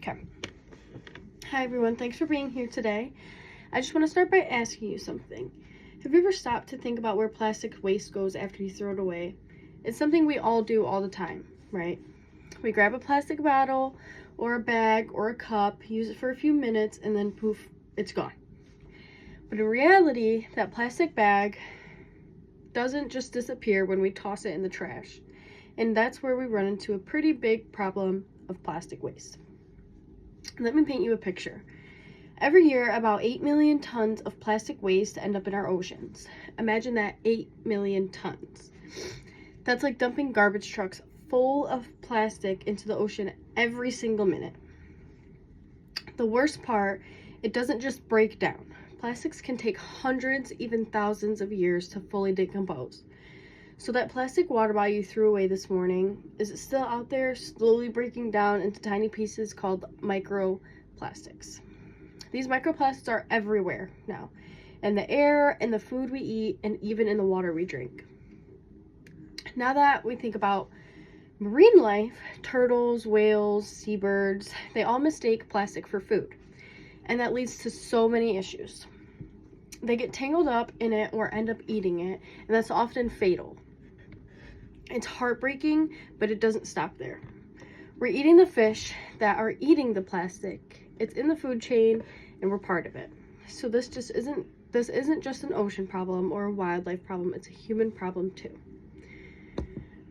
Okay. Hi everyone, thanks for being here today. I just want to start by asking you something. Have you ever stopped to think about where plastic waste goes after you throw it away? It's something we all do all the time, right? We grab a plastic bottle or a bag or a cup, use it for a few minutes, and then poof, it's gone. But in reality, that plastic bag doesn't just disappear when we toss it in the trash. And that's where we run into a pretty big problem of plastic waste. Let me paint you a picture. Every year, about 8 million tons of plastic waste end up in our oceans. Imagine that, 8 million tons. That's like dumping garbage trucks full of plastic into the ocean every single minute. The worst part, it doesn't just break down. Plastics can take hundreds, even thousands of years to fully decompose. So that plastic water bottle you threw away this morning, is it still out there slowly breaking down into tiny pieces called microplastics? These microplastics are everywhere now, in the air, in the food we eat, and even in the water we drink. Now that we think about marine life, turtles, whales, seabirds, they all mistake plastic for food. And that leads to so many issues. They get tangled up in it or end up eating it, and that's often fatal. It's heartbreaking, but it doesn't stop there. We're eating the fish that are eating the plastic. It's in the food chain, and we're part of it. So this isn't just an ocean problem or a wildlife problem, it's a human problem too.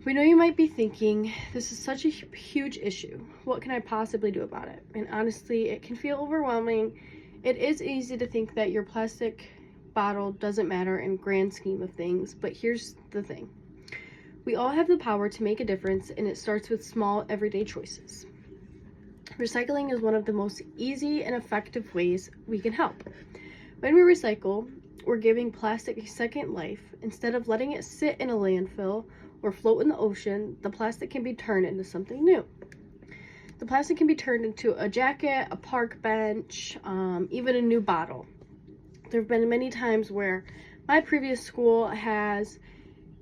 We know you might be thinking, this is such a huge issue. What can I possibly do about it? And honestly, it can feel overwhelming. It is easy to think that your plastic bottle doesn't matter in grand scheme of things, but here's the thing. We all have the power to make a difference, and it starts with small, everyday choices. Recycling is one of the most easy and effective ways we can help. When we recycle, we're giving plastic a second life. Instead of letting it sit in a landfill or float in the ocean, the plastic can be turned into something new. The plastic can be turned into a jacket, a park bench, even a new bottle. There have been many times where my previous school has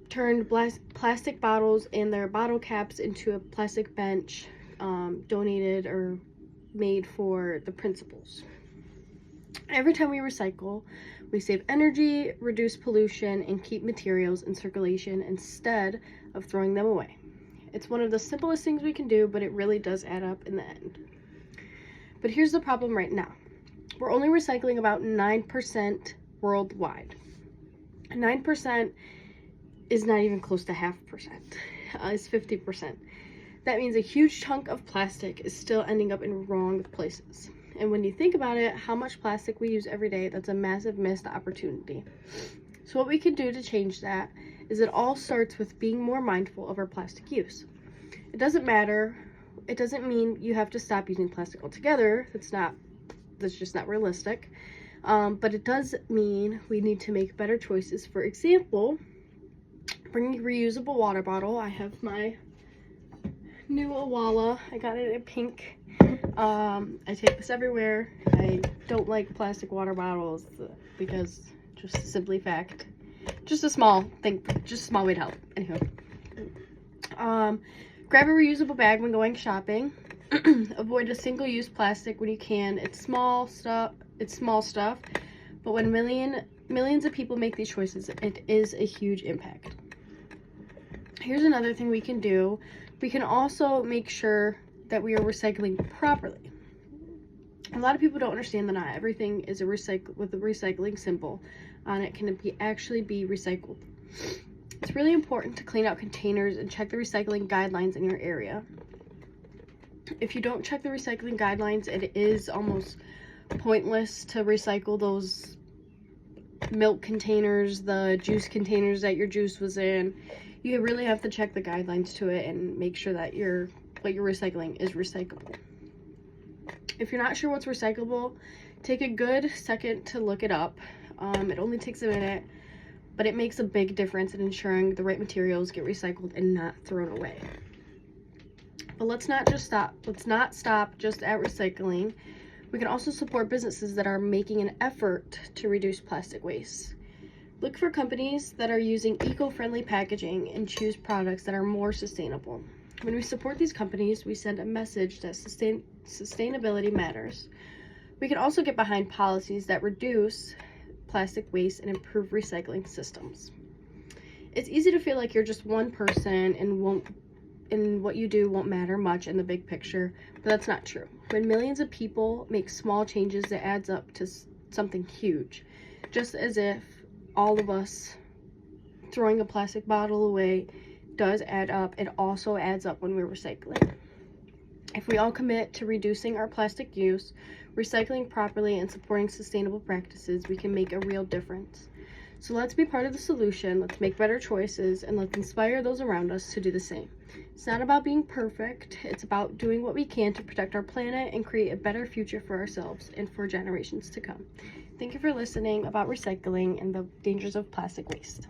turned plastic bottles and their bottle caps into a plastic bench, donated or made for the principals. Every time we recycle, we save energy, reduce pollution, and keep materials in circulation instead of throwing them away. It's one of the simplest things we can do, but it really does add up in the end. But here's the problem right now. We're only recycling about 9% worldwide. 9% is not even close to 0.5%. It's 50%. That means a huge chunk of plastic is still ending up in wrong places. And when you think about it, how much plastic we use every day, that's a massive missed opportunity. So what we can do to change that is it all starts with being more mindful of our plastic use. It doesn't mean you have to stop using plastic altogether. That's just not realistic. But it does mean we need to make better choices. For example, bringing a reusable water bottle. I have my new Awala. I got it in pink. I take this everywhere. I don't like plastic water bottles because just simply fact. Just a small thing, just a small way to help. Anyway. Grab a reusable bag when going shopping. Avoid a single-use plastic when you can. It's small stuff, but when millions of people make these choices, it is a huge impact. Here's another thing we can do. We can also make sure that we are recycling properly. A lot of people don't understand that not everything is with a recycling symbol on it can actually be recycled. It's really important to clean out containers and check the recycling guidelines in your area. If you don't check the recycling guidelines, it is almost pointless to recycle those milk containers, the juice containers that your juice was in. You really have to check the guidelines to it and make sure that what you're recycling is recyclable. If you're not sure what's recyclable, take a good second to look it up. It only takes a minute, but it makes a big difference in ensuring the right materials get recycled and not thrown away. But let's not stop just at recycling. We can also support businesses that are making an effort to reduce plastic waste. Look for companies that are using eco-friendly packaging and choose products that are more sustainable. When we support these companies, we send a message that sustainability matters. We can also get behind policies that reduce plastic waste and improve recycling systems. It's easy to feel like you're just one person and what you do won't matter much in the big picture, but that's not true. When millions of people make small changes, that adds up to something huge. Just as if all of us throwing a plastic bottle away does add up, it also adds up when we're recycling. If we all commit to reducing our plastic use, recycling properly, and supporting sustainable practices, we can make a real difference. So let's be part of the solution, let's make better choices, and let's inspire those around us to do the same. It's not about being perfect, it's about doing what we can to protect our planet and create a better future for ourselves and for generations to come. Thank you for listening about recycling and the dangers of plastic waste.